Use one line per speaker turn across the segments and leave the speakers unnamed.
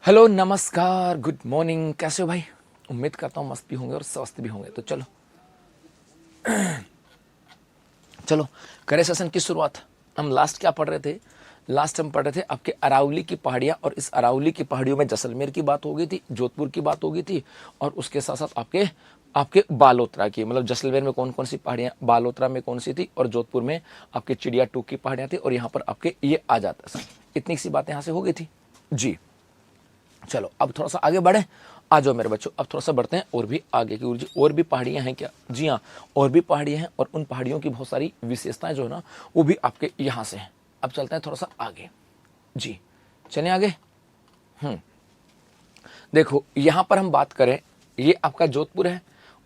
Hello, नमस्कार, good morning. कैसे हो भाई? उम्मीद करता हूँ मस्त भी होंगे और स्वस्थ भी होंगे। तो चलो चलो करें सेशन की शुरुआत। हम लास्ट क्या पढ़ रहे थे? लास्ट हम पढ़ रहे थे आपके अरावली की पहाड़ियाँ, और इस अरावली की पहाड़ियों में जैसलमेर की बात हो गई थी, जोधपुर की बात हो गई थी, और उसके साथ साथ आपके आपके बालोतरा की, मतलब जैसलमेर में कौन कौन सी पहाड़ियाँ, बालोतरा में कौन सी थी, और जोधपुर में आपके चिड़िया टूक की पहाड़ियाँ थी, और यहाँ पर आपके ये आ जाता सर। इतनी सी बातें यहाँ से हो गई थी जी। चलो अब थोड़ा सा आगे बढ़े। आ जाओ मेरे बच्चों, अब थोड़ा सा बढ़ते हैं और भी आगे की। जी और भी पहाड़ियाँ हैं क्या? जी हाँ, और भी पहाड़ियाँ हैं, और उन पहाड़ियों की बहुत सारी विशेषताएं जो है ना वो भी आपके यहाँ से हैं। अब चलते हैं थोड़ा सा आगे जी। चलिए आगे। देखो यहाँ पर हम बात करें, ये आपका जोधपुर है,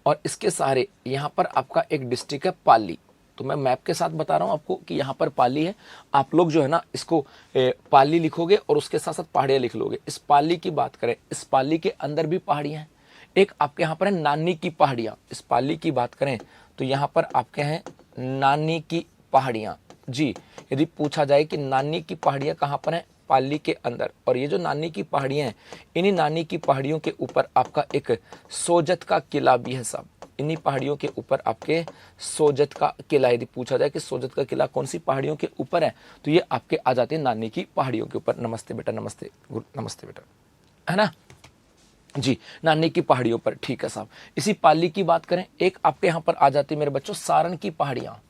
और इसके सहारे यहाँ पर आपका एक डिस्ट्रिक्ट है पाली। तो मैं मैप के साथ बता रहा हूँ आपको कि यहाँ पर पाली है। आप लोग जो है ना इसको पाली लिखोगे और उसके साथ साथ पहाड़ियाँ लिख लोगे। इस पाली की बात करें, इस पाली के अंदर भी पहाड़ियाँ हैं। एक आपके यहाँ पर है नानी की पहाड़ियाँ। इस पाली की बात करें तो यहाँ पर आपके हैं नानी की पहाड़ियाँ जी। यदि पूछा जाए कि नानी की पहाड़ियाँ कहाँ पर हैं, पाली के अंदर। और ये जो नानी की पहाड़ियाँ हैं, इन्हीं नानी की पहाड़ियों के ऊपर आपका एक सोजत का किला भी है साहब। इन्हीं पहाड़ियों के ऊपर आपके सोजत का किला, यदि पूछा जाए कि सोजत का किला कौन सी पहाड़ियों के ऊपर है, तो ये आपके आ जाते हैं नानी की पहाड़ियों के ऊपर। नमस्ते बेटा, नमस्ते नमस्ते बेटा, है ना जी। नानी की पहाड़ियों पर, ठीक है साहब। इसी पाली की बात करें, एक आपके यहाँ पर आ जाती है मेरे बच्चों सारण की पहाड़ियाँ।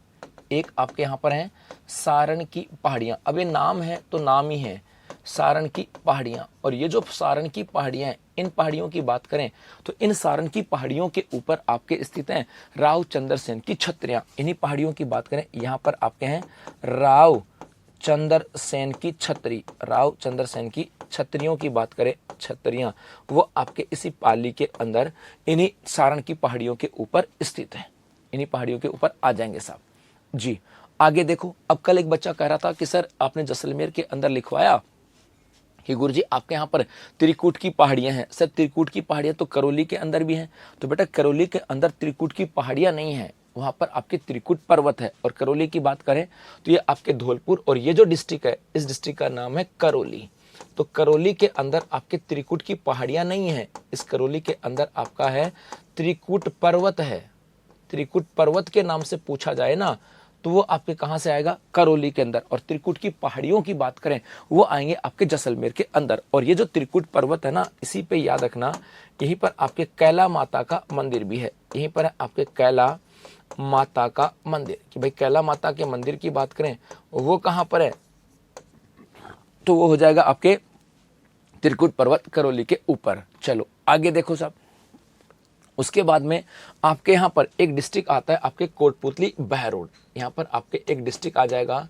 एक आपके यहाँ पर है सारण की पहाड़ियाँ। अब ये नाम है तो नाम ही है, सारण की पहाड़ियाँ। और ये जो सारण की पहाड़ियाँ हैं, इन पहाड़ियों की बात करें तो इन सारण की पहाड़ियों के ऊपर आपके स्थित हैं राव चंद्र सेन की छत्रियाँ। इन्हीं पहाड़ियों की बात करें, यहाँ पर आपके हैं राव चंद्र सेन की छतरी। राव चंद्र सेन की छतरियों की बात करें, छतरियाँ, वो आपके इसी पाली के अंदर इन्हीं सारण की पहाड़ियों के ऊपर स्थित है। इन्हीं पहाड़ियों के ऊपर आ जाएंगे साहब जी। आगे देखो, अब कल एक बच्चा कह रहा था कि सर आपने जैसलमेर के अंदर लिखवाया कि गुरुजी आपके यहाँ पर त्रिकूट की पहाड़ियाँ हैं। सर त्रिकूट की पहाड़ियाँ तो करौली के अंदर भी हैं। तो बेटा करौली के अंदर त्रिकूट की पहाड़ियाँ नहीं हैं, वहाँ पर आपके त्रिकूट पर्वत है। और करौली की बात करें तो ये आपके धौलपुर, और ये जो डिस्ट्रिक्ट है इस डिस्ट्रिक्ट का नाम है करौली। तो करौली के अंदर आपके त्रिकूट की पहाड़ियाँ नहीं हैं। इस करौली के अंदर आपका है त्रिकूट पर्वत है। त्रिकूट पर्वत के नाम से पूछा जाए ना तो वो आपके कहाँ से आएगा, करौली के अंदर। और त्रिकूट की पहाड़ियों की बात करें वो आएंगे आपके जैसलमेर के अंदर। और ये जो त्रिकूट पर्वत है ना, इसी पे याद रखना, यहीं पर आपके कैला माता का मंदिर भी है। यहीं पर है आपके कैला माता का मंदिर। कि भाई कैला माता के मंदिर की बात करें वो कहाँ पर है, तो वो हो जाएगा आपके त्रिकूट पर्वत करौली के ऊपर। चलो आगे देखो साहब। उसके बाद में आपके यहाँ पर एक डिस्ट्रिक्ट आता है आपके कोटपुतली बहरोड। यहाँ पर आपके एक डिस्ट्रिक्ट आ जाएगा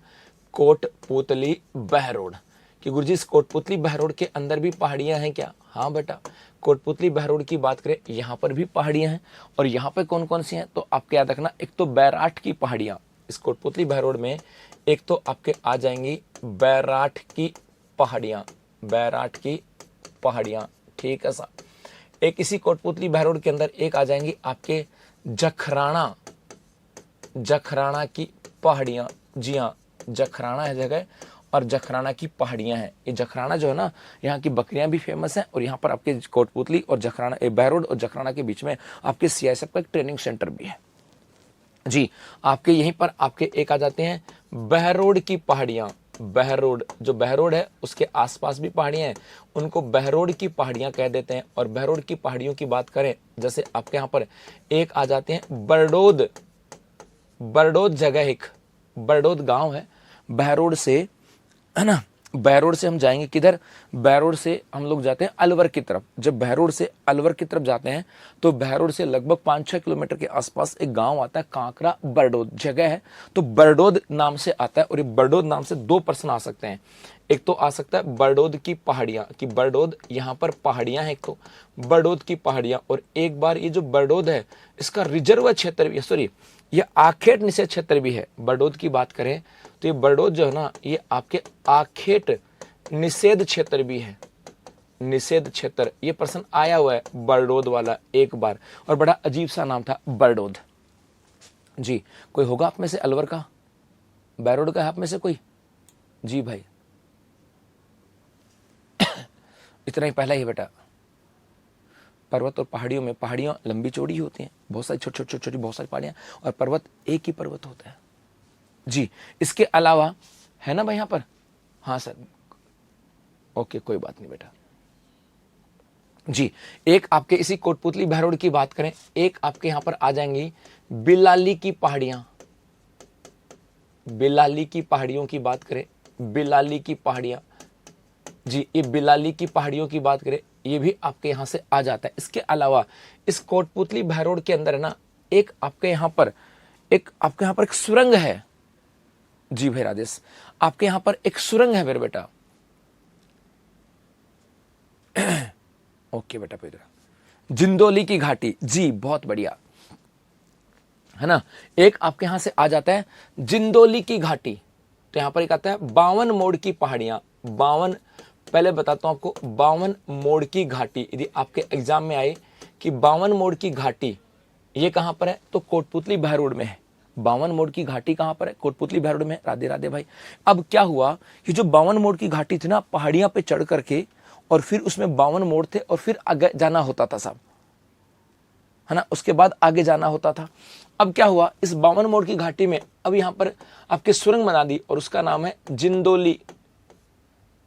कोटपुतली बहरोड। कि गुरुजी इस कोटपुतली बहरोड के अंदर भी पहाड़ियाँ हैं क्या? हाँ बेटा, कोटपुतली बहरोड की बात करें यहाँ पर भी पहाड़ियाँ हैं। और यहाँ पर कौन कौन सी हैं तो आपके याद रखना, एक तो बैराठ की पहाड़ियाँ। इस कोटपुतली बहरोड में एक तो आपके आ जाएंगी बैराठ की पहाड़ियाँ, बैराठ की पहाड़ियाँ, ठीक है साहब। एक इसी कोटपुतली बहरोड के अंदर एक आ जाएंगी आपके जखराना, जखराना की पहाड़ियाँ। जी हाँ, जखराना है जगह, और जखराना की पहाड़ियाँ हैं। ये जखराना जो है ना, यहाँ की बकरियाँ भी फेमस हैं। और यहाँ पर आपके कोटपुतली और जखराना, बहरोड और जखराना के बीच में आपके सीआईएसएफ का एक ट्रेनिंग सेंटर भी है जी। आपके यहीं पर आपके एक आ जाते हैं बहरोड की पहाड़ियाँ। बहरोड, जो बहरोड है उसके आसपास भी पहाड़ियाँ हैं, उनको बहरोड की पहाड़ियाँ कह देते हैं। और बहरोड की पहाड़ियों की बात करें, जैसे आपके यहाँ पर एक आ जाते हैं बरडोद। बरडोद जगह, एक बरडोद गांव है बहरोड से, है ना। बहरोड से हम जाएंगे किधर, बहरोड से हम लोग जाते हैं अलवर की तरफ। जब बहरोड से अलवर की तरफ जाते हैं तो बहरोड से लगभग 5-6 किलोमीटर के आसपास एक गांव आता है कांकरा, बरडोद जगह है। तो बरडोद नाम से आता है। और ये बरडोद नाम से दो पर्सन आ सकते हैं। एक तो आ सकता है बरडोद की पहाड़ियाँ, कि बरडोद यहाँ पर पहाड़ियाँ हैं, एक तो बरडोद की पहाड़ियाँ। और एक बार ये जो बरडोद है इसका रिजर्व क्षेत्र भी, सॉरी ये आखेट निषेध क्षेत्र भी है। बरडोद की बात करें तो ये बरडोद जो है ना, ये आपके आखेट निषेध क्षेत्र भी है। निषेध क्षेत्र, ये पर्सन आया हुआ है बरडोद वाला एक बार, और बड़ा अजीब सा नाम था बरडोद जी। कोई होगा आप में से अलवर का, बैरोड का है आप में से कोई? जी भाई इतना ही पहला ही बेटा। पर्वत और पहाड़ियों में, पहाड़ियाँ लंबी चौड़ी होती हैं, बहुत सारी छोटी छोटी बहुत सारी पहाड़ियाँ, और पर्वत एक ही पर्वत होता है जी। इसके अलावा है ना भाई यहाँ पर, हाँ सर, ओके कोई बात नहीं बेटा जी। एक आपके इसी कोटपुतली बहरोड की बात करें, एक आपके यहाँ पर आ जाएंगी बिलाली की पहाड़ियाँ। बिलाली की पहाड़ियों की बात करें, बिलाली की पहाड़ियाँ जी, ये बिलाली की पहाड़ियों की बात करें, ये भी आपके यहाँ से आ जाता है। इसके अलावा इस कोटपुतली बहरोड के अंदर है ना, एक आपके यहाँ पर एक सुरंग है जी भाई राजेश, आपके यहाँ पर एक सुरंग है मेरे बेटा। ओके बेटा पेदरा, जिंदोली की घाटी जी, बहुत बढ़िया है ना। एक आपके यहां से आ जाता है जिंदोली की घाटी, तो यहां पर एक आता है 52 मोड़ की पहाड़ियां। 52, पहले बताता हूं आपको, 52 मोड़ की घाटी यदि आपके एग्जाम में आए कि 52 मोड़ की घाटी ये कहां पर है, तो कोटपुतली बहरोड में है। 52 मोड़ की घाटी कहां पर है, कोटपुतली बहरोड में। राधे राधे भाई। अब क्या हुआ कि जो 52 मोड़ की घाटी थी ना, पहाड़ियां पे चढ़ करके, और फिर उसमें 52 मोड़ थे, और फिर आगे जाना होता था साहब, है ना, उसके बाद आगे जाना होता था। अब क्या हुआ, इस 52 मोड़ की घाटी में अब यहां पर आपके सुरंग बना दी, और उसका नाम है जिंदोली,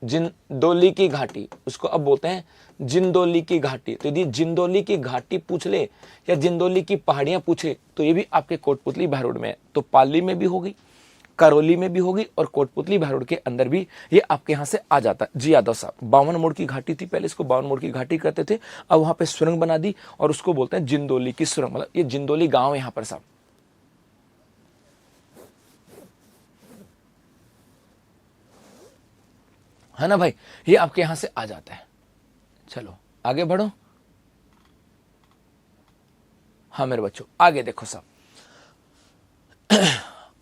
जिंदोली की घाटी, उसको अब बोलते हैं जिंदोली की घाटी। तो यदि जिंदोली की घाटी पूछ ले या जिंदोली की पहाड़ियां पूछे, तो ये भी आपके कोटपुतली बहरोड में है। तो पाली में भी होगी, करौली में भी होगी, और कोटपुतली बहरोड के अंदर भी ये आपके यहाँ से आ जाता है जी। यादव साहब, 52 मोड़ की घाटी थी, पहले इसको 52 मोड़ की घाटी कहते थे, अब वहां पे सुरंग बना दी, और उसको बोलते हैं जिंदोली की सुरंग। मतलब ये जिंदोली गांव है यहाँ पर साहब, है ना भाई, ये आपके यहां से आ जाता है। चलो आगे बढ़ो। हाँ मेरे बच्चों आगे देखो साहब,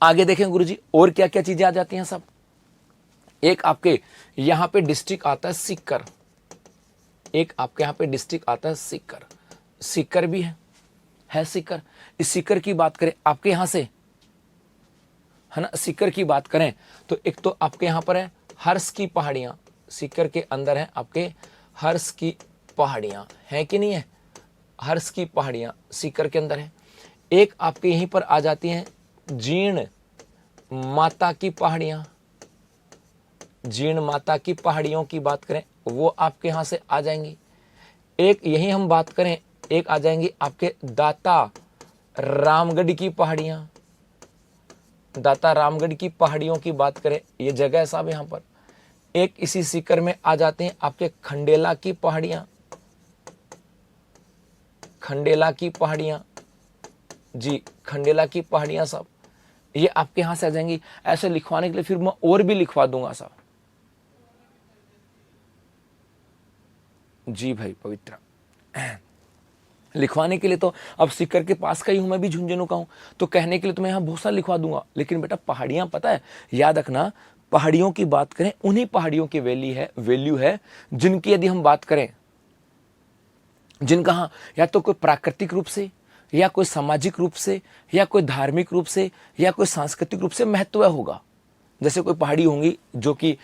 आगे देखें गुरुजी, और क्या क्या चीजें आ जाती हैं साहब। एक आपके यहां पे डिस्ट्रिक्ट आता है सीकर, एक आपके यहां पे डिस्ट्रिक्ट आता है सीकर, सीकर भी है सीकर। इस सीकर की बात करें आपके यहां से, है ना, सीकर की बात करें तो एक तो आपके यहां पर है हर्ष की पहाड़ियां, सीकर के अंदर है आपके हर्ष की पहाड़ियां, है कि नहीं है, हर्ष की पहाड़ियां सीकर के अंदर है। एक आपके यहीं पर आ जाती हैं जीर्ण माता की पहाड़ियां, जीर्ण माता की पहाड़ियों की बात करें वो आपके यहां से आ जाएंगी। एक यही हम बात करें, एक आ जाएंगी आपके दाता रामगढ़ की पहाड़ियां, दाता रामगढ़ की पहाड़ियों की बात करें, ये जगह है साहब यहाँ पर। एक इसी सीकर में आ जाते हैं आपके खंडेला की पहाड़ियां, खंडेला की पहाड़ियां जी, खंडेला की पहाड़ियां साहब, ये आपके यहां से आ जाएंगी। ऐसे लिखवाने के लिए फिर मैं और भी लिखवा दूंगा साहब जी भाई पवित्रा। लिखवाने के लिए तो अब सीकर के पास का ही हूं, मैं भी झुंझुनू का हूं, तो कहने के लिए तो मैं यहां बहुत सारा लिखवा दूंगा। लेकिन बेटा पहाड़ियां पता है, याद रखना, पहाड़ियों की बात करें उन्हीं पहाड़ियों की वैल्यू है जिनकी यदि हम बात करें, जिनका या तो कोई प्राकृतिक रूप से, या कोई सामाजिक रूप से, या कोई धार्मिक रूप से, या कोई सांस्कृतिक रूप से महत्व होगा। जैसे कोई पहाड़ी होंगी जो कि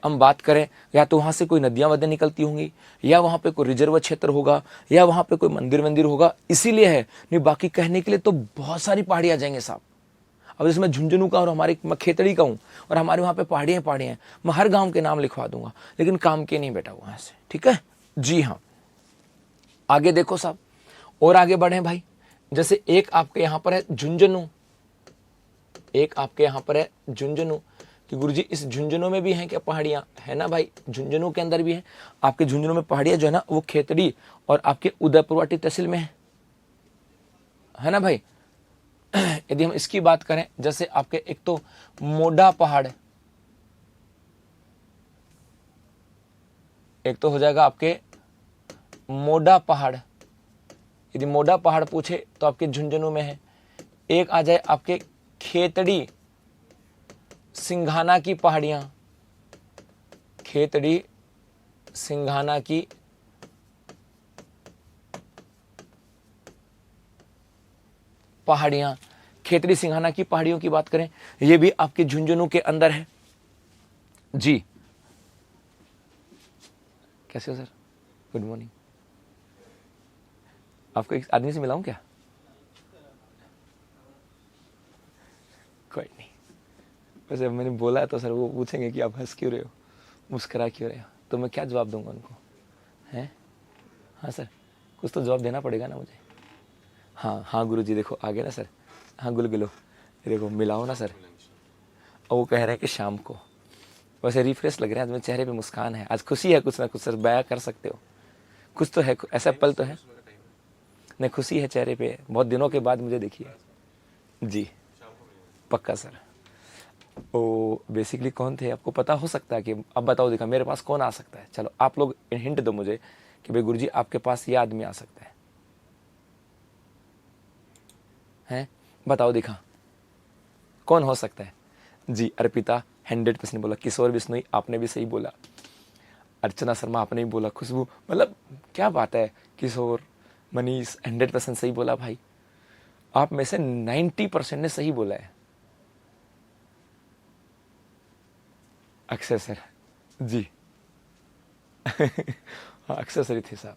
हम बात करें, या तो वहां से कोई नदियां वदियां निकलती होंगी, या वहां पे कोई रिजर्व क्षेत्र होगा, या वहां पे कोई मंदिर होगा, इसीलिए है। नहीं बाकी कहने के लिए तो बहुत सारी पहाड़ी आ जाएंगे साहब। अब जैसे मैं झुंझुनू का और मैं खेतड़ी का हूँ, और हमारे वहां पे पहाड़ियां हैं, मैं हर गाँव के नाम लिखवा दूंगा, लेकिन काम के नहीं बेटा वहां से, ठीक है जी। हाँ आगे देखो साहब, और आगे बढ़े भाई। जैसे एक आपके यहां पर है झुंझुनू, एक आपके यहां पर है झुंझुनू, कि गुरुजी इस झुंझुनू में भी हैं क्या पहाड़ियां, है ना भाई, झुंझुनू के अंदर भी है। आपके झुंझुनू में पहाड़ियां जो है ना, वो खेतड़ी और आपके उदयपुरवाटी तहसील में है ना भाई। यदि हम इसकी बात करें, जैसे आपके एक तो मोडा पहाड़, एक तो हो जाएगा आपके मोडा पहाड़, यदि मोडा पहाड़ पूछे तो आपके झुंझुनू में है। एक आ जाए आपके खेतड़ी सिंघाना की पहाड़ियां, खेतड़ी सिंघाना की पहाड़ियां, खेतड़ी सिंघाना की पहाड़ियों की बात करें, ये भी आपके झुंझुनू के अंदर है जी। कैसे हो सर, गुड मॉर्निंग। आपको एक आदमी से मिलाऊं क्या? कोई नहीं। वैसे मैंने बोला तो सर वो पूछेंगे कि आप हंस क्यों रहे हो, मुस्करा क्यों रहे हो, तो मैं क्या जवाब दूंगा उनको? हैं? हाँ सर, कुछ तो जवाब देना पड़ेगा ना मुझे। हाँ हाँ गुरु जी देखो आ गए ना सर। हाँ गुलगुलो देखो मिलाओ ना सर। और वो कह रहे हैं कि शाम को। वैसे रिफ्रेश लग रहा है, आज मेरे चेहरे पे मुस्कान है, आज खुशी है कुछ ना कुछ सर, बयां कर सकते हो कुछ तो है, ऐसा पल तो है। नहीं खुशी है चेहरे पे, बहुत दिनों के बाद मुझे देखी है जी। पक्का सर। वो बेसिकली कौन थे आपको पता हो सकता है कि अब बताओ दिखा मेरे पास कौन आ सकता है? चलो आप लोग हिंट दो मुझे कि भाई गुरुजी आपके पास ये आदमी आ सकता है। हैं? बताओ दिखा कौन हो सकता है? जी अर्पिता 100% बोला, किशोर बिश्नोई आपने भी सही बोला, अर्चना शर्मा आपने भी बोला, खुशबू, मतलब क्या बात है, किशोर, मनीष 100% सही बोला भाई। आप में से 90% ने सही बोला है। अक्षय सर जी हाँ अक्षय सर ही थे साहब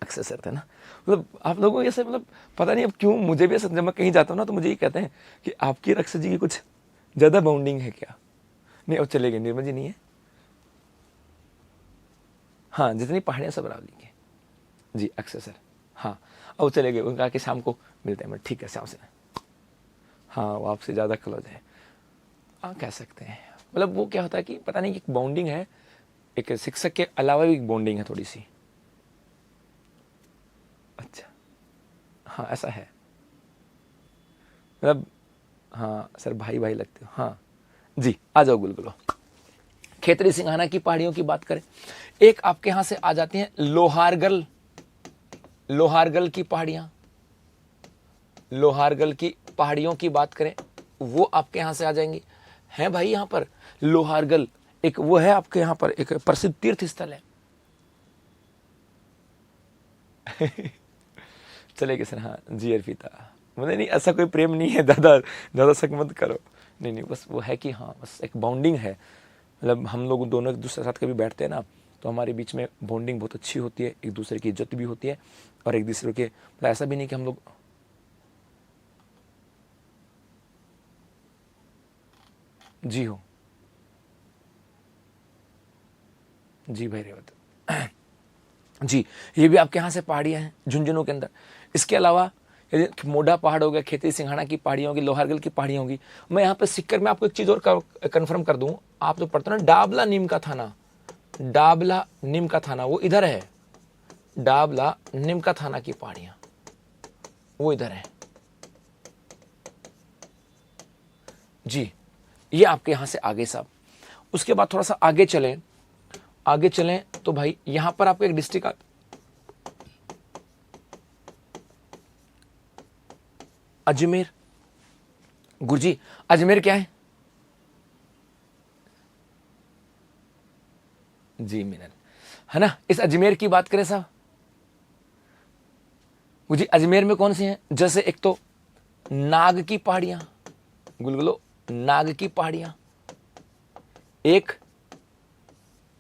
अक्षय सर थे ना। मतलब आप लोगों को ऐसे मतलब पता नहीं अब क्यों मुझे भी ऐसा, जब मैं कहीं जाता हूँ ना तो मुझे ये कहते हैं कि आपकी और अक्षय जी की कुछ ज़्यादा बाउंडिंग है क्या? नहीं अब चले गए, निर्मल जी नहीं है। हाँ जितनी पहाड़ियाँ सब रावली की जी अक्षय सर। हाँ अब चले गए, उनका कि शाम को मिलते हैं। मैं ठीक है शाम से। हाँ वो आपसे ज़्यादा क्लोज है, हाँ कह सकते हैं। मतलब वो क्या होता है कि पता नहीं एक बॉन्डिंग है, एक शिक्षक के अलावा भी एक बॉन्डिंग है थोड़ी सी। अच्छा हाँ ऐसा है, मतलब हाँ सर भाई भाई लगते हो। हाँ जी आ जाओ गुलगुलो। खेतरी सिंघाना की पहाड़ियों की बात करें, एक आपके यहां से आ जाती हैं लोहारगल, लोहारगल की पहाड़ियां, लोहारगल की पहाड़ियों की बात करें वो आपके यहां से आ जाएंगी। हैं भाई यहाँ पर लोहारगल एक वो है आपके यहाँ पर एक प्रसिद्ध तीर्थ स्थल है चलेगा सर। हाँ जी अर्पिता, मुझे नहीं ऐसा कोई प्रेम नहीं है, ज़्यादा ज़्यादा शक मत करो। नहीं नहीं बस वो है कि हाँ बस एक बॉन्डिंग है, मतलब हम लोग दोनों एक दूसरे के साथ कभी बैठते हैं ना तो हमारे बीच में बॉन्डिंग बहुत अच्छी होती है, एक दूसरे की इज्जत भी होती है और एक दूसरे के मतलब ऐसा भी नहीं कि हम लोग जी हो जी भाई रेवत जी। ये भी आपके यहाँ से पहाड़ियाँ हैं झुंझुनू के अंदर। इसके अलावा यदि मोढ़ा पहाड़ हो गया, खेती सिंघाना की पहाड़ियाँ होगी, लोहारगल की पहाड़ियाँ होगी। मैं यहाँ पे सिक्कर में आपको एक चीज़ और कन्फर्म कर दूँ, आप जो पढ़ते हो ना डाबला नीम का थाना, डाबला नीम का थाना वो इधर है, डाबला नीम का थाना की पहाड़ियाँ वो इधर है जी। ये आपके यहाँ से आगे साहब। उसके बाद थोड़ा सा आगे चलें, आगे चलें तो भाई यहाँ पर आपको एक डिस्ट्रिक्ट अजमेर। गुरुजी अजमेर क्या है? जी मिनल है ना। इस अजमेर की बात करें साहब, गुरुजी अजमेर में कौन सी हैं? जैसे एक तो नाग की पहाड़ियां, गुलगुलो नाग की पहाड़ियां। एक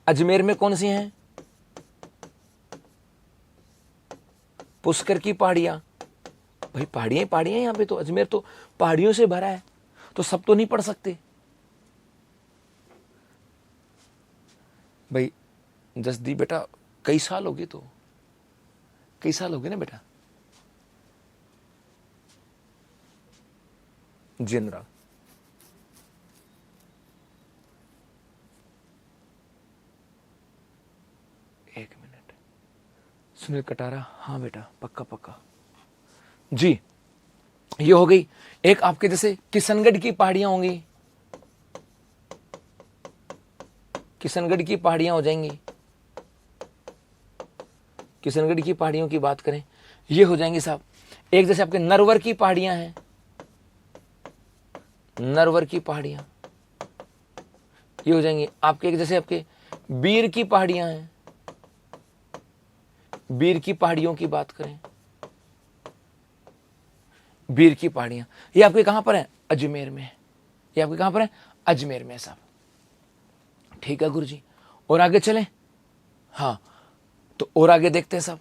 अजमेर में कौन सी हैं? पुष्कर की पहाड़ियां। भाई पहाड़ियां ही पहाड़ियां, यहां पे तो अजमेर तो पहाड़ियों से भरा है, तो सब तो नहीं पढ़ सकते भाई। जसदी बेटा कई साल हो गए, तो कई साल हो गए ना बेटा। जी अनुराग एक मिनट, सुनील कटारा हाँ बेटा पक्का पक्का जी। ये हो गई एक आपके जैसे किशनगढ़ की पहाड़ियां होंगी, किशनगढ़ की पहाड़ियां हो जाएंगी। किशनगढ़ की पहाड़ियों की बात करें ये हो जाएंगी साहब। एक जैसे आपके नरवर की पहाड़ियां हैं, नरवर की पहाड़ियां ये हो जाएंगी आपके। एक जैसे आपके बीर की पहाड़ियां हैं, बीर की पहाड़ियों की बात करें, बीर की पहाड़ियां ये आपके कहां पर है? अजमेर में। ये आपके कहां पर है? अजमेर में साहब। ठीक है गुरुजी। और आगे चलें, हाँ, तो और आगे देखते हैं साहब।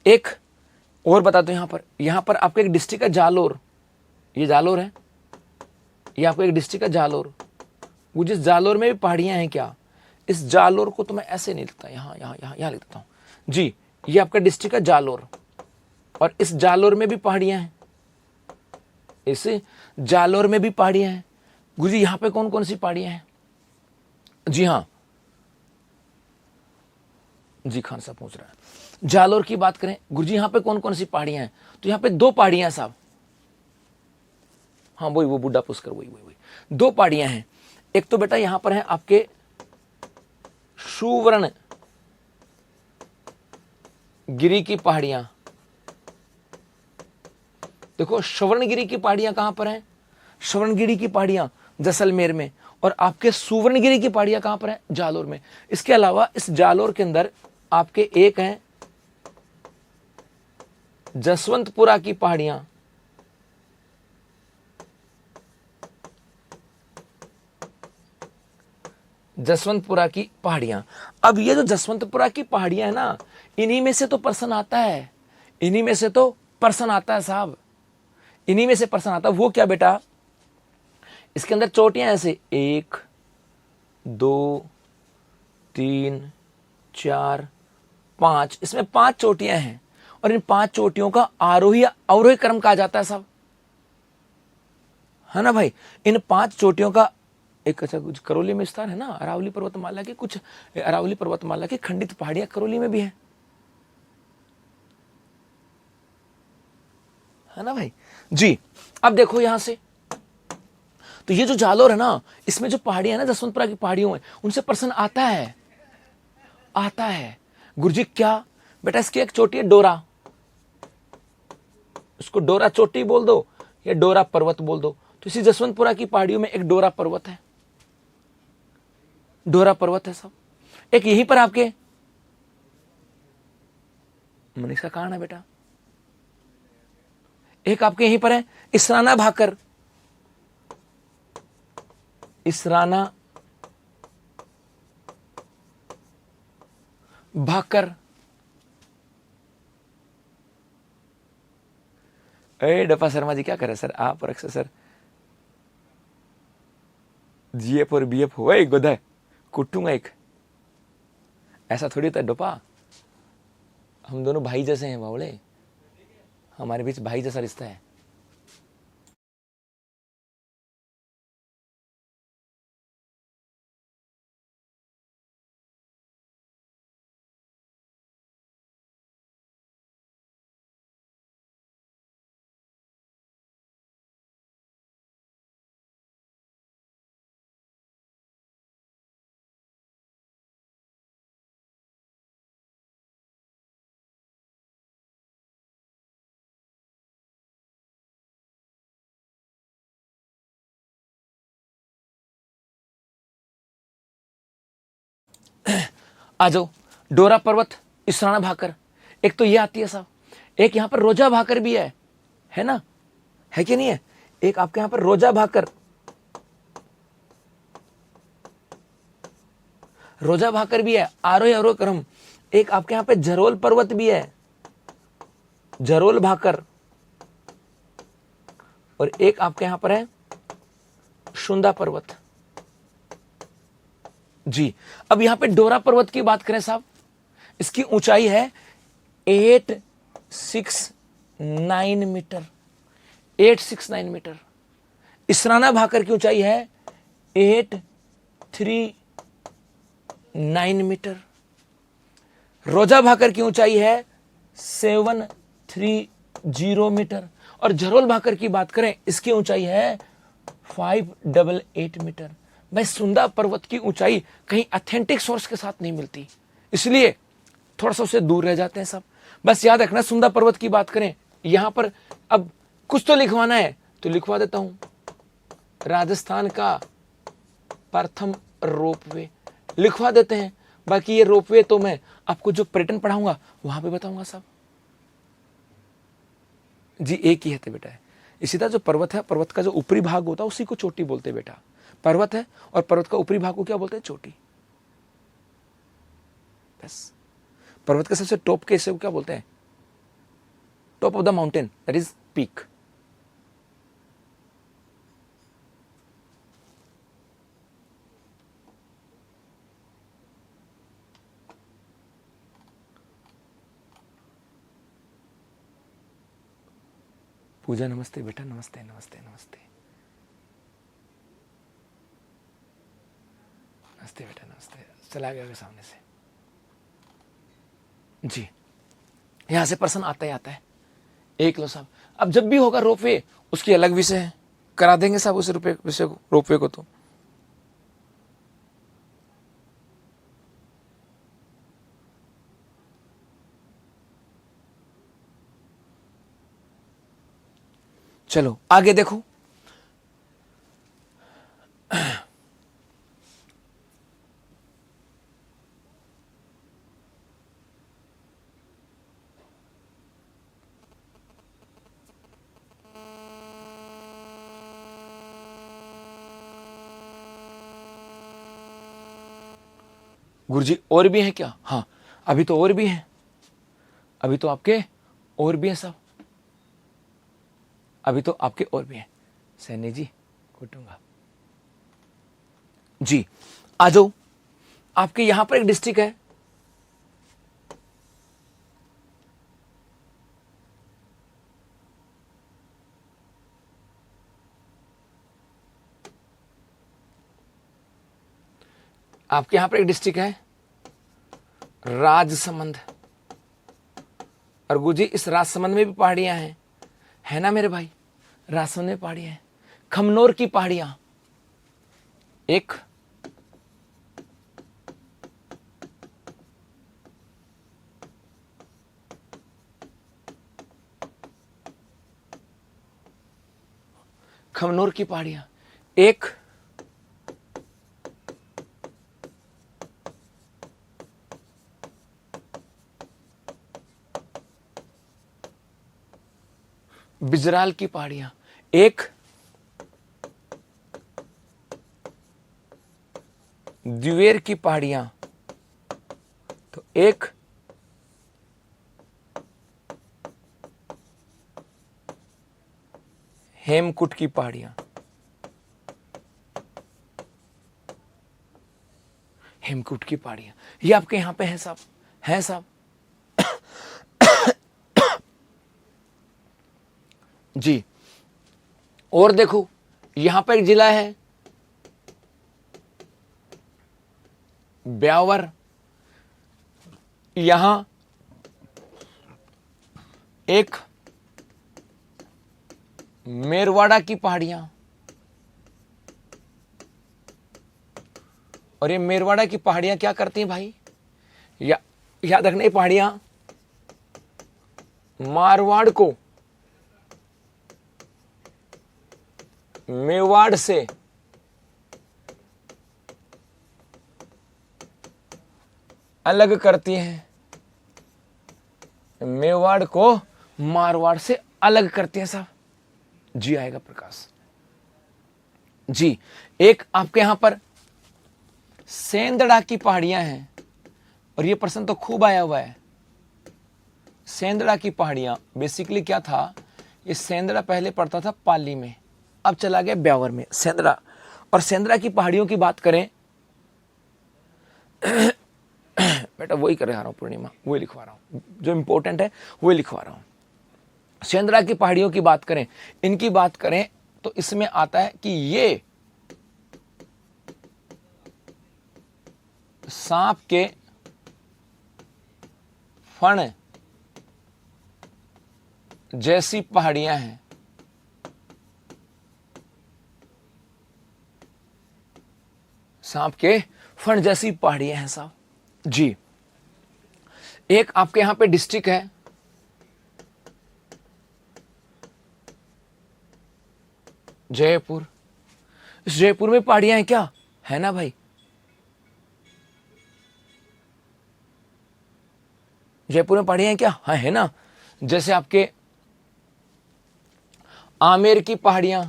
एक और बता दो, यहां पर आपका एक डिस्ट्रिक्ट है जालोर, ये जालोर है, ये आपका एक डिस्ट्रिक्ट है जालोर। वो जिस जालोर में भी पहाड़ियां हैं क्या, इस जालोर को तो मैं ऐसे नहीं लिखता, यहां लिख देता हूं जी। ये आपका डिस्ट्रिक्ट है जालोर, और इस जालोर में भी पहाड़ियां हैं, इस जालोर में भी पहाड़ियां हैं। गुरुजी यहां पे कौन कौन सी पहाड़ियां हैं? जी हाँ, जी खान साहब पूछ रहे हैं। जालोर की बात करें गुरुजी, यहां पे कौन कौन सी पहाड़ियां हैं? तो यहां पे दो पहाड़ियां हैं साहब। हाँ, वही वो बुड्ढा पुष्कर, वही दो पहाड़ियां हैं। एक तो बेटा यहां पर है आपके सुवर्ण गिरी की पहाड़ियां। देखो श्रवणगिरी की पहाड़ियां कहां पर हैं? श्रवणगिरी की पहाड़ियां जैसलमेर में, और आपके सुवर्णगिरी की पहाड़ियां कहां पर हैं? जालोर में। इसके अलावा इस जालोर के अंदर आपके एक हैं जसवंतपुरा की पहाड़ियां, जसवंतपुरा की पहाड़ियां। अब ये जो जसवंतपुरा की पहाड़ियां है ना, इन्हीं में से तो पर्सन आता है, इन्हीं में से तो पर्सन आता है साहब, इन्हीं में से पर्सन आता है। वो क्या बेटा, इसके अंदर चोटियां ऐसे 1 2 3 4 5, इसमें 5 चोटियां हैं, और इन 5 चोटियों का आरोही अवरोही क्रम कहा जाता है साहब, है ना भाई। इन 5 चोटियों का एक, अच्छा कुछ करौली में स्थान है ना, अरावली पर्वतमाला के, कुछ अरावली पर्वतमाला की खंडित पहाड़ियां करौली में भी है ना भाई जी। अब देखो यहां से, तो ये जो जालोर है ना, इसमें जो पहाड़ियां है ना, जसवंतपुरा की पहाड़ियों में, उनसे पर्सन आता है, आता है। गुरुजी क्या बेटा, इसकी एक चोटी है डोरा, इसको डोरा चोटी बोल दो या डोरा पर्वत बोल दो। तो इसी जसवंतपुरा की पहाड़ियों में एक डोरा पर्वत है, डोरा पर्वत है सब। एक यहीं पर आपके मनीषा कहां है बेटा, एक आपके यहीं पर है इसराना भाकर, इसराना भाकर। डफा शर्मा जी क्या करे सर, आप और अक्षय सर जीएफ और बीएफ हुआ एक गोदा कुटूंगा एक, ऐसा थोड़ी था डोपा, हम दोनों भाई जैसे हैं बावड़े, हमारे बीच भाई जैसा रिश्ता है। आ जाओ, डोरा पर्वत, इसराना भाकर, एक तो ये आती है साहब। एक यहां पर रोजा भाकर भी है ना, है कि नहीं है? एक आपके यहां पर रोजा भाकर, रोजा भाकर भी है, आरोही अवरोह क्रम। एक आपके यहां पे झरोल पर्वत भी है, झरोल भाकर, और एक आपके यहां पर है शुंदा पर्वत जी। अब यहां पे डोरा पर्वत की बात करें साहब, इसकी ऊंचाई है 869 मीटर, 869 मीटर। इसराना भाकर की ऊंचाई है 839 मीटर। रोजा भाकर की ऊंचाई है 730 मीटर। और झरोल भाकर की बात करें, इसकी ऊंचाई है 588 मीटर। भाई सुंदा पर्वत की ऊंचाई कहीं ऑथेंटिक सोर्स के साथ नहीं मिलती, इसलिए थोड़ा सा उससे दूर रह जाते हैं सब। बस याद रखना, सुंदा पर्वत की बात करें, यहां पर अब कुछ तो लिखवाना है तो लिखवा देता हूं, राजस्थान का प्रथम रोपवे लिखवा देते हैं। बाकी ये रोपवे तो मैं आपको जो पर्यटन पढ़ाऊंगा वहां पे बताऊंगा साहब जी। एक ही है तो बेटा है, इसी तरह जो पर्वत है, पर्वत का जो ऊपरी भाग होता है उसी को चोटी बोलते हैं बेटा। पर्वत है और पर्वत का ऊपरी भाग को क्या बोलते हैं? चोटी। बस। पर्वत के सबसे टॉप के हिस्से को क्या बोलते हैं? Top of the mountain, that is peak. Pooja नमस्ते बेटा, नमस्ते नमस्ते नमस्ते नमस्ते बेटा, नमस्ते। चला गया सामने से जी। यहां से पर्सन आता ही आता है। एक लो साहब, अब जब भी होगा रोपवे, उसकी अलग विषय है, करा देंगे साहब उस रुपये विषय को, रोपवे को। तो चलो आगे देखो। गुरुजी और भी है क्या? हाँ, अभी तो और भी है, अभी तो आपके और भी है साहब, अभी तो आपके और भी हैं। सैनी जी कुटूंगा जी। आ जाओ, आपके यहां पर एक डिस्ट्रिक्ट है, आपके यहां पर एक डिस्ट्रिक्ट है राजसमंद। और गुरुजी इस राजसमंद में भी पहाड़ियां हैं, है ना मेरे भाई? राजसमंद में पहाड़ियां हैं, खमनोर की पहाड़ियां, एक खमनोर की पहाड़ियां, एक बिजराल की पहाड़ियां, एक द्वेर की पहाड़ियां, तो एक हेमकुट की पहाड़ियां, हेमकुट की पहाड़ियां, ये आपके यहां पे है साहब, है साहब जी। और देखो यहां पर एक जिला है ब्यावर, यहां एक मेरवाड़ा की पहाड़ियां, और ये मेरवाड़ा की पहाड़ियां क्या करती हैं भाई? याद रखना, ये पहाड़ियां मारवाड़ को मेवाड़ से अलग करती हैं, मेवाड़ को मारवाड़ से अलग करती हैं साहब जी। आएगा प्रकाश जी। एक आपके यहां पर सेंदड़ा की पहाड़ियां हैं, और ये प्रश्न तो खूब आया हुआ है। सेंदड़ा की पहाड़ियां बेसिकली क्या था? ये सेंदड़ा पहले पड़ता था पाली में, अब चला गया ब्यावर में सेंदड़ा। और सेंदड़ा की पहाड़ियों की बात करें बेटा, वही कर रहा हूं पूर्णिमा, वही लिखवा रहा हूं, जो इंपॉर्टेंट है वही लिखवा रहा हूं। सेंदड़ा की पहाड़ियों की बात करें, इनकी बात करें तो इसमें आता है कि ये सांप के फण जैसी पहाड़ियां हैं, सांप के फण जैसी पहाड़ियां हैं साहब जी। एक आपके यहां पे डिस्ट्रिक्ट है जयपुर। इस जयपुर में पहाड़ियां हैं क्या? है ना भाई? जयपुर में पहाड़ियां हैं क्या? हाँ, है ना। जैसे आपके आमेर की पहाड़ियां,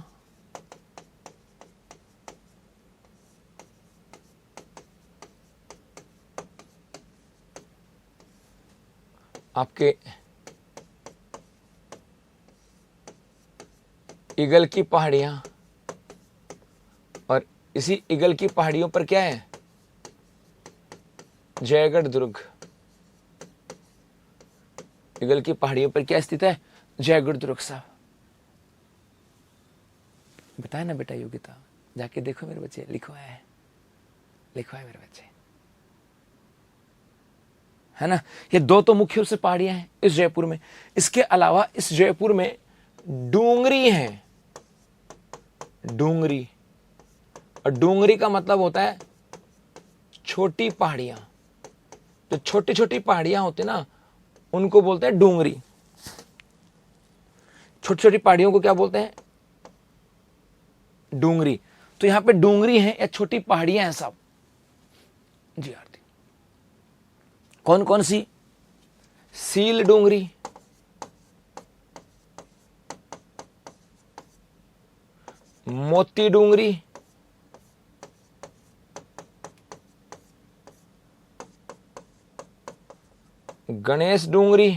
आपके ईगल की पहाड़ियां, और इसी ईगल की पहाड़ियों पर क्या है, जयगढ़ दुर्ग। ईगल की पहाड़ियों पर क्या स्थित है, जयगढ़ दुर्ग साहब। बताया ना बेटा योग्यता, जाके देखो मेरे बच्चे, लिखो है मेरे बच्चे, है ना। ये दो तो मुख्य रूप से पहाड़ियां हैं इस जयपुर में। इसके अलावा इस जयपुर में डूंगरी है, डूंगरी। और डूंगरी का मतलब होता है छोटी पहाड़ियां। जो छोटी छोटी पहाड़ियां होती ना, उनको बोलते हैं डूंगरी। छोटी छोटी पहाड़ियों को क्या बोलते हैं, डूंगरी। तो यहां पे डूंगरी है या छोटी पहाड़ियां हैं साहब। जी आरती, कौन कौन सी, सील डूंगरी, मोती डूंगरी, गणेश डूंगरी,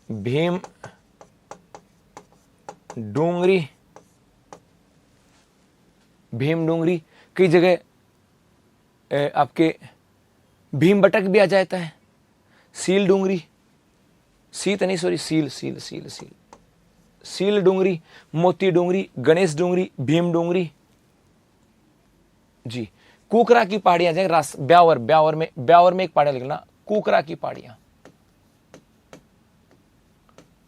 भीम डूंगरी, भीम डूंगरी। कई जगह आपके भीम बटक भी आ जाता है। सील डूंगरी, सीत नहीं सॉरी, सील सील सील सील सील डूंगरी, मोती डूंगरी, गणेश डूंगरी, भीम डूंगरी। जी, कुकरा की पहाड़ियां जाए रास, ब्यावर, ब्यावर में एक पहाड़ी लिखना, कुकरा की पहाड़ियां,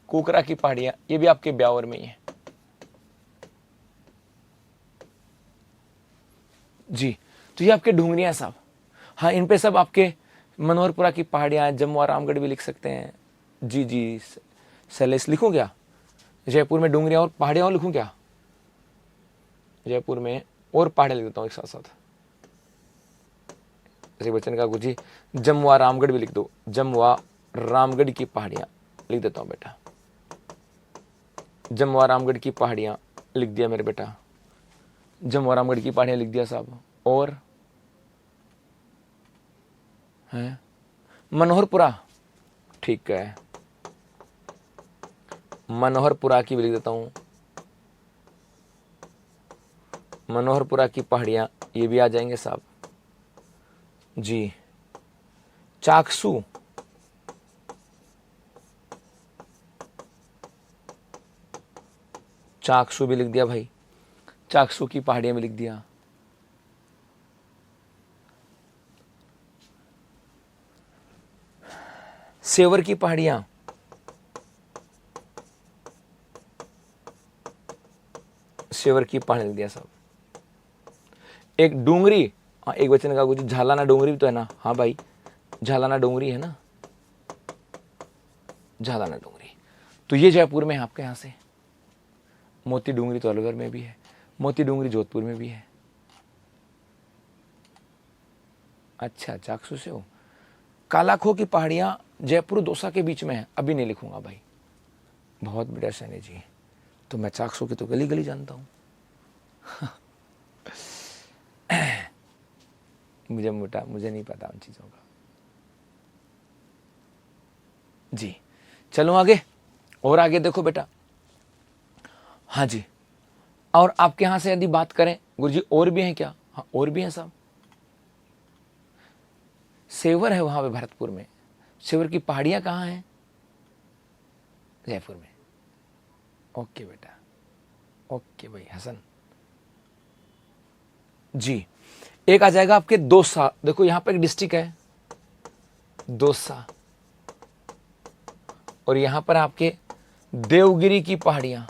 कुकरा की पहाड़ियां, ये भी आपके ब्यावर में ही है। जी, तो ये आपके डूंगरियां साहब। हाँ, इन पे सब आपके मनोहरपुरा की पहाड़ियां, जम्मू रामगढ़ भी लिख सकते हैं। जी जी, शैलेश लिखूं क्या, जयपुर में डूंगरियां और पहाड़ियां और लिखूं क्या, जयपुर में और पहाड़ियां लिख देता हूं एक साथ साथ। जैसे बच्चन का गुजी, जमुआ रामगढ़ भी लिख दो, जमुआ रामगढ़ की पहाड़ियां लिख देता हूं बेटा। जमुआ रामगढ़ की पहाड़ियां लिख दिया मेरे बेटा, जमुआ रामगढ़ की पहाड़ियां लिख दिया साहब। और है मनोहरपुरा, ठीक है, मनोहरपुरा की भी लिख देता हूं, मनोहरपुरा की पहाड़ियां, ये भी आ जाएंगे साहब। जी, चाकसू, चाकसू भी लिख दिया भाई, चाकसू की पहाड़ियां भी लिख दिया। सेवर की पहाड़ियां, सेवर की पहाड़ी लिख दिया साहब। एक डूंगरी, हाँ एक बच्चे ने कहा कुछ झालाना डूंगरी भी तो है ना, हाँ भाई झालाना डूंगरी है ना, झालाना डूंगरी। तो ये जयपुर में है आपके यहाँ से। मोती डूंगरी तो अलवर में भी है, मोती डूंगरी जोधपुर में भी है। अच्छा, चाकसू से हो। कालाखो की पहाड़ियां जयपुर दौसा के बीच में है, अभी नहीं लिखूंगा भाई, बहुत बढ़िया सैनी जी। तो मैं चाकसू की तो गली गली जानता हूं। मुझे नहीं पता उन चीजों का। जी, चलो आगे, और आगे देखो बेटा। हाँ जी, और आपके यहां से यदि बात करें गुरुजी, और भी हैं क्या, हाँ और भी हैं साहब। सेवर है वहां पे भरतपुर में, सेवर की पहाड़ियां कहाँ हैं, जयपुर में। ओके बेटा, ओके भाई हसन जी। एक आ जाएगा आपके दौसा, देखो यहां पर एक डिस्ट्रिक्ट है दौसा, और यहां पर आपके देवगिरी की पहाड़ियां,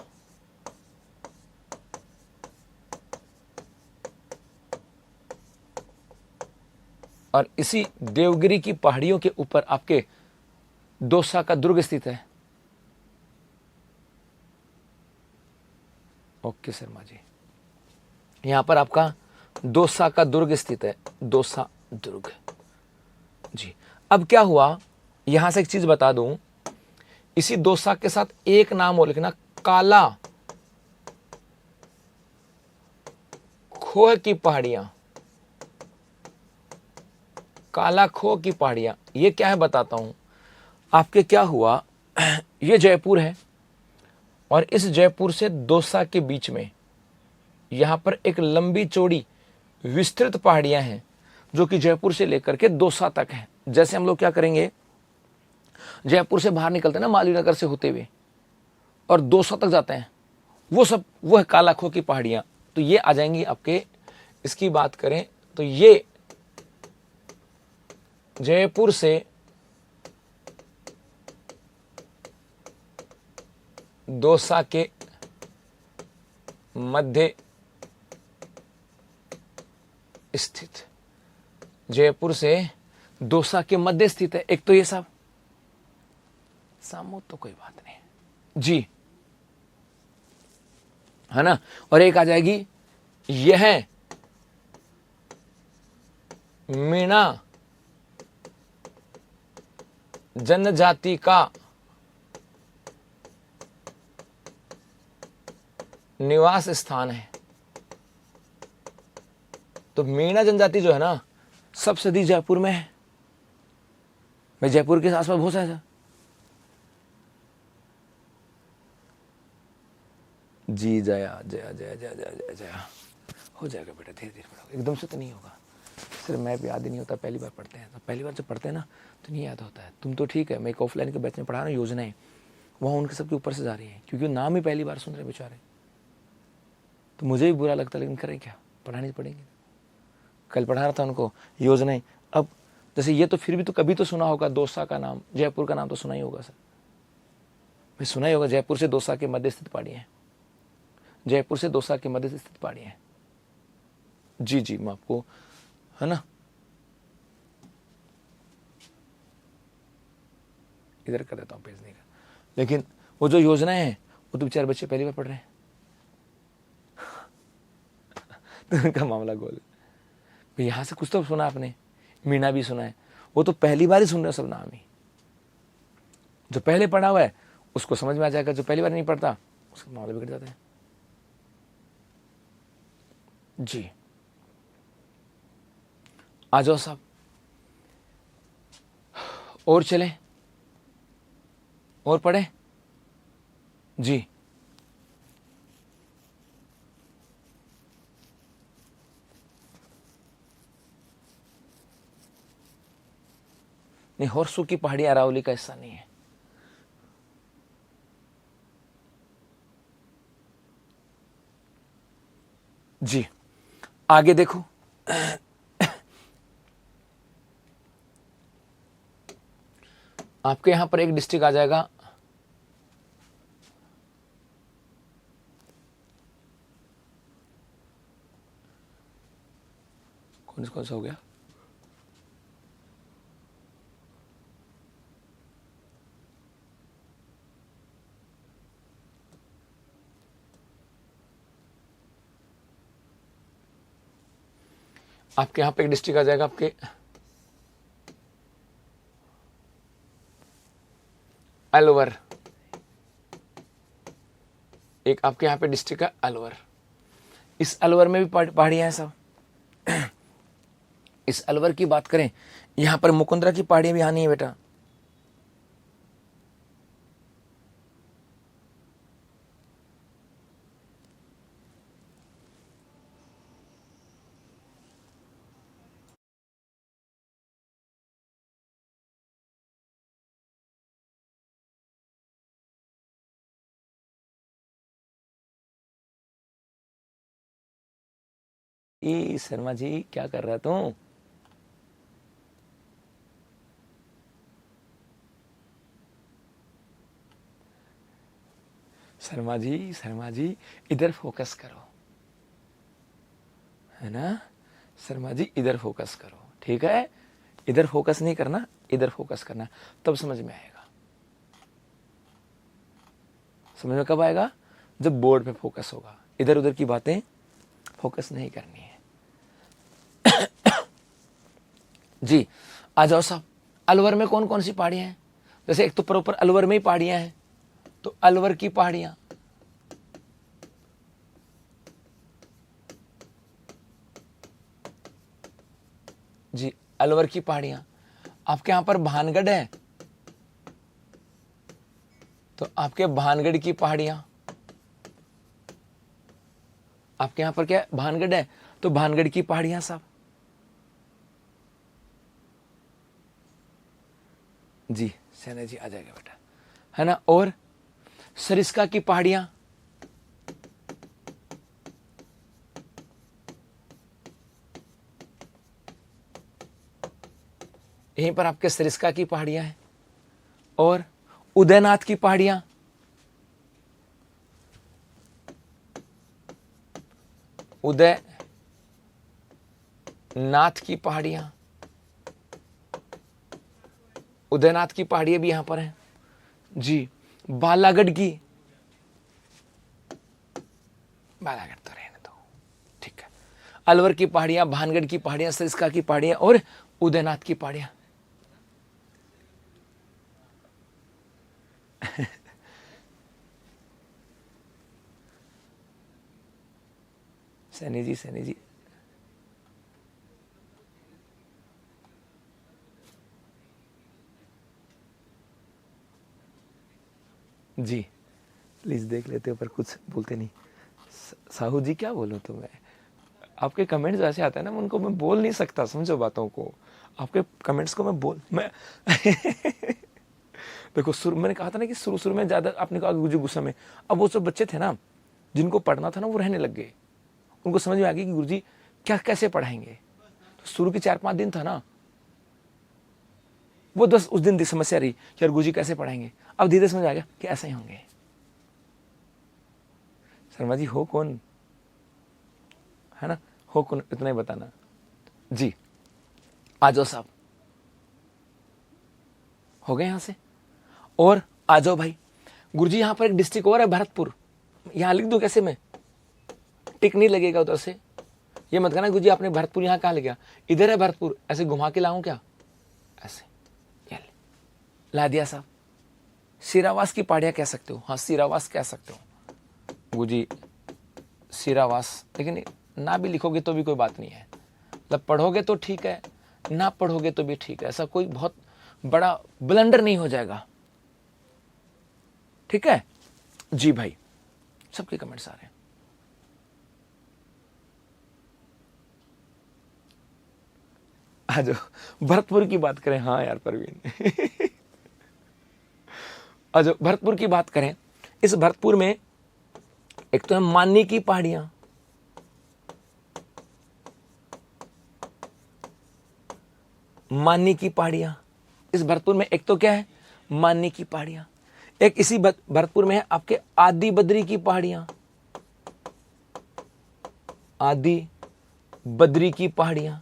और इसी देवगिरी की पहाड़ियों के ऊपर आपके दौसा का दुर्ग स्थित है। ओके शर्मा जी, यहां पर आपका दौसा का दुर्ग स्थित है, दौसा दुर्ग जी। अब क्या हुआ, यहां से एक चीज बता दूं, इसी दौसा के साथ एक नाम और लिखना, काला खोह की पहाड़ियां, कालाखो की पहाड़ियाँ, ये क्या है बताता हूँ आपके। क्या हुआ, ये जयपुर है और इस जयपुर से दौसा के बीच में यहाँ पर एक लंबी चौड़ी विस्तृत पहाड़ियाँ हैं जो कि जयपुर से लेकर के दौसा तक हैं। जैसे हम लोग क्या करेंगे, जयपुर से बाहर निकलते हैं ना मालवीय नगर से होते हुए और दौसा तक जाते हैं, वो है कालाखो की पहाड़ियाँ। तो ये आ जाएंगी आपके, इसकी बात करें तो ये जयपुर से दौसा के मध्य स्थित, जयपुर से दौसा के मध्य स्थित है। एक तो ये सब सामो तो कोई बात नहीं जी, है ना। और एक आ जाएगी, यह मीणा जनजाति का निवास स्थान है। तो मीणा जनजाति जो है ना, सबसे अधिक जयपुर में है। मैं जयपुर के आसपास बहुत सारा जी, जया जया जया जया जया जया जया हो जाएगा बेटा, धीरे धीरे पढ़ो, एकदम से तो नहीं होगा। सिर्फ मैप याद ही नहीं होता, पहली बार पढ़ते हैं तो पहली बार जब पढ़ते हैं ना तो नहीं याद होता है। तुम तो ठीक है, मैं एक ऑफलाइन के बैच में पढ़ा रहा हूँ योजनाएं, वहाँ उनके सबके ऊपर से जा रही है क्योंकि नाम ही पहली बार सुन रहे बेचारे। तो मुझे भी बुरा लगता, लेकिन करें क्या, पढ़ानी पड़ेगी। कल पढ़ा रहा था उनको योजनाएं। अब जैसे ये तो फिर भी तो कभी तो सुना होगा, दौसा का नाम, जयपुर का नाम तो सुना ही होगा सर, भाई सुना ही होगा। जयपुर से दौसा के मध्य स्थित पहाड़ियाँ हैं, जयपुर से दौसा के मध्य स्थित पहाड़ियाँ हैं। जी जी, मैं आपको, है ना, इधर कर देता हूँ भेजने का। लेकिन वो जो योजनाएं हैं वो तो बेचारे बच्चे पहली बार पढ़ रहे हैं तो उनका मामला गोल। यहाँ से कुछ तो सुना आपने, मीणा भी सुना है, वो तो पहली बार ही सुन रहे सब नाम ही। जो पहले पढ़ा हुआ है उसको समझ में आ जाएगा, जो पहली बार नहीं पढ़ता उसका मामला बिगड़ जाता है जी। आ जाओ साहब, और चले और पढ़े जी। नहीं, होर्सू की पहाड़ी अरावली का हिस्सा नहीं है। जी आगे देखो, आपके यहां पर एक डिस्ट्रिक्ट आ जाएगा, कौन सा हो गया, आपके यहां पे एक डिस्ट्रिक्ट आ जाएगा आपके अलवर। एक आपके यहां पे डिस्ट्रिक्ट है अलवर। इस अलवर में भी पहाड़ियां हैं सब। इस अलवर की बात करें, यहां पर मुकुंदरा की पहाड़ियां भी आनी है बेटा। ई शर्मा जी क्या कर रहा तू? शर्मा जी इधर फोकस करो, है ना। शर्मा जी इधर फोकस करो, ठीक है। इधर फोकस नहीं करना, इधर फोकस करना, तब समझ में आएगा। समझ में कब आएगा? जब बोर्ड पे फोकस होगा। इधर उधर की बातें फोकस नहीं करनी है जी। आ जाओ साहब, अलवर में कौन कौन सी पहाड़ियां हैं? जैसे एक तो प्रॉपर अलवर में ही पहाड़ियां हैं, तो अलवर की पहाड़ियां, जी अलवर की पहाड़ियां। आपके यहां पर भानगढ़ है तो आपके भानगढ़ की पहाड़ियां। आपके यहां पर क्या भानगढ़ है तो भानगढ़ की पहाड़ियां साहब। जी सेना जी आ जाएगा बेटा, है ना। और सरिस्का की पहाड़ियां, यहीं पर आपके सरिस्का की पहाड़ियां हैं। और उदयनाथ की पहाड़ियां, उदयनाथ की पहाड़ियां, उदयनाथ की पहाड़ियां भी यहां पर हैं जी। बालागढ़ की, बालागढ़ तो रहने दो, ठीक है। अलवर की पहाड़ियां, भानगढ़ की पहाड़ियां, सरिस्का की पहाड़ियां और उदयनाथ की पहाड़ियां। सैनी जी, सैनी जी, जी प्लीज देख लेते हो पर कुछ बोलते नहीं। साहू जी क्या बोलूं तो मैं, आपके कमेंट्स ऐसे आते हैं ना, उनको मैं बोल नहीं सकता, समझो बातों को। आपके कमेंट्स को मैं देखो शुरू मैंने कहा था ना कि शुरू शुरू में ज्यादा आपने कहा गुरुजी गुस्सा में, अब वो सब बच्चे थे ना जिनको पढ़ना था ना वो रहने लग गए। उनको समझ में आ गई कि गुरुजी क्या कैसे पढ़ाएंगे। तो शुरू के 4-5 दिन था ना वो 10 उस दिन समस्या रही कि यार गुरुजी कैसे पढ़ाएंगे। अब धीरे समझ आ गया कि ऐसा ही होंगे। शर्मा जी हो कौन, है ना, हो कौन इतना ही बताना जी। आ जाओ साहब, हो गए यहां से। और आ जाओ भाई, गुरुजी यहां पर एक डिस्ट्रिक्ट और है भरतपुर, यहां लिख दूं कैसे मैं, टिक नहीं लगेगा उधर से। ये मत कहना गुरुजी आपने भरतपुर यहां कहां ले गया, इधर है भरतपुर, ऐसे घुमा के लाऊं क्या, ऐसे ये ला दिया साहब। सिरावास की पहाड़ियां कह सकते हो, हाँ सिरावास कह सकते हो गुरुजी, सिरावास। लेकिन ना भी लिखोगे तो भी कोई बात नहीं है, मतलब पढ़ोगे तो ठीक है, ना पढ़ोगे तो भी ठीक है, ऐसा कोई बहुत बड़ा ब्लंडर नहीं हो जाएगा, ठीक है जी भाई। सबके कमेंट्स आ रहे हैं। आ जाओ भरतपुर की बात करें, हाँ यार परवीन आ जाओ भरतपुर की बात करें। इस भरतपुर में एक तो है मानी की पहाड़ियां, मानी की पहाड़ियां इस भरतपुर में, एक तो क्या है मानी की पहाड़ियां। एक इसी भरतपुर में है आपके आदि बद्री की पहाड़ियां, आदि बद्री की पहाड़ियां,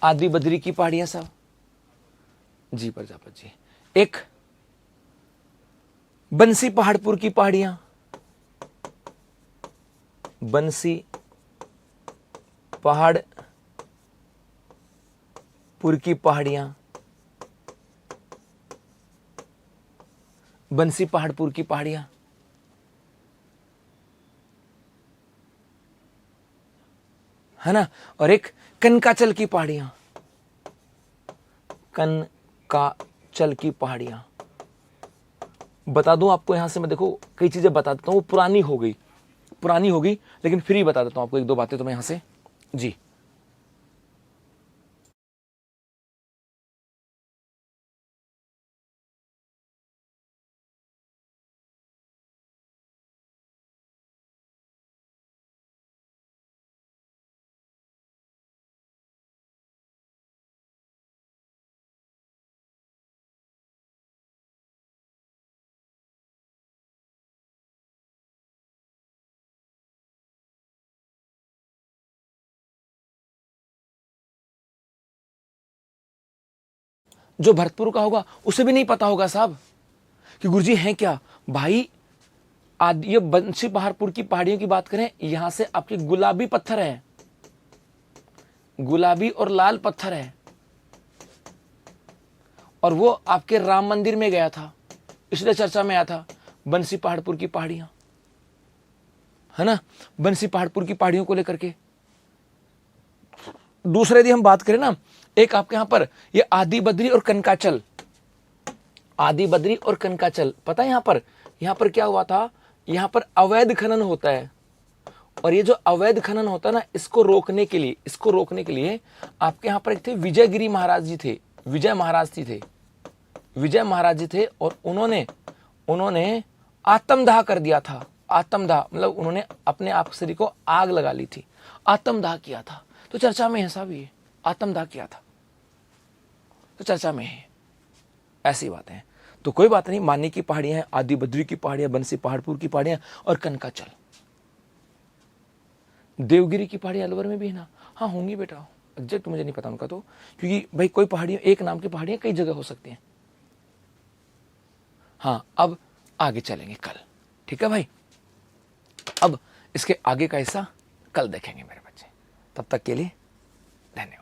आदि बद्री की पहाड़ियां साहब जी प्रजापत जी। एक बंसी पहाड़पुर की पहाड़ियां, बंसी पहाड़पुर की पहाड़ियां, बंसी पहाड़पुर की पहाड़ियां, है ना। और एक कनकाचल की पहाड़ियां, कनकाचल की पहाड़ियां। बता दूं आपको यहां से मैं, देखो कई चीजें बता देता हूं, वो पुरानी हो गई, पुरानी होगी, लेकिन फिर ही बता देता हूं आपको एक दो बातें तो मैं यहां से जी। जो भरतपुर का होगा उसे भी नहीं पता होगा साहब कि गुरुजी हैं क्या भाई। ये बंसी पहाड़पुर की पहाड़ियों की बात करें, यहां से आपके गुलाबी पत्थर है, गुलाबी और लाल पत्थर है, और वो आपके राम मंदिर में गया था, इसलिए चर्चा में आया था बंसी पहाड़पुर की पहाड़ियां, है ना। बंसी पहाड़पुर की पहाड़ियों को लेकर के दूसरे यदि हम बात करें ना, एक आपके यहाँ पर ये आदि बद्री और कनकाचल, आदि बद्री और कनकाचल, पता है यहाँ पर क्या हुआ था, यहाँ पर अवैध खनन होता है। और ये जो अवैध खनन होता है ना, इसको रोकने के लिए आपके यहाँ पर एक थे विजयगिरी महाराज जी थे, विजय महाराज जी थे और उन्होंने आत्मदाह कर दिया था। आत्मदाह मतलब उन्होंने अपने आप शरीर को आग लगा ली थी, आत्मदाह किया था। तो चर्चा में ऐसा भी है, आत्मदाह किया था तो चर्चा में है, ऐसी बातें हैं। तो कोई बात नहीं, मानी की पहाड़ियां हैं, आदि बद्री की पहाड़ियां, बंसी पहाड़पुर की पहाड़ियां और कनकाचल, देवगिरी की पहाड़ी अलवर में भी है ना। हाँ होंगी बेटा, एग्जैक्ट मुझे नहीं पता उनका तो, क्योंकि भाई कोई पहाड़ियां, एक नाम की पहाड़ियां कई जगह हो सकती हैं। हाँ अब आगे चलेंगे कल, ठीक है भाई। अब इसके आगे का हिस्सा कल देखेंगे मेरे बच्चे। तब तक के लिए धन्यवाद।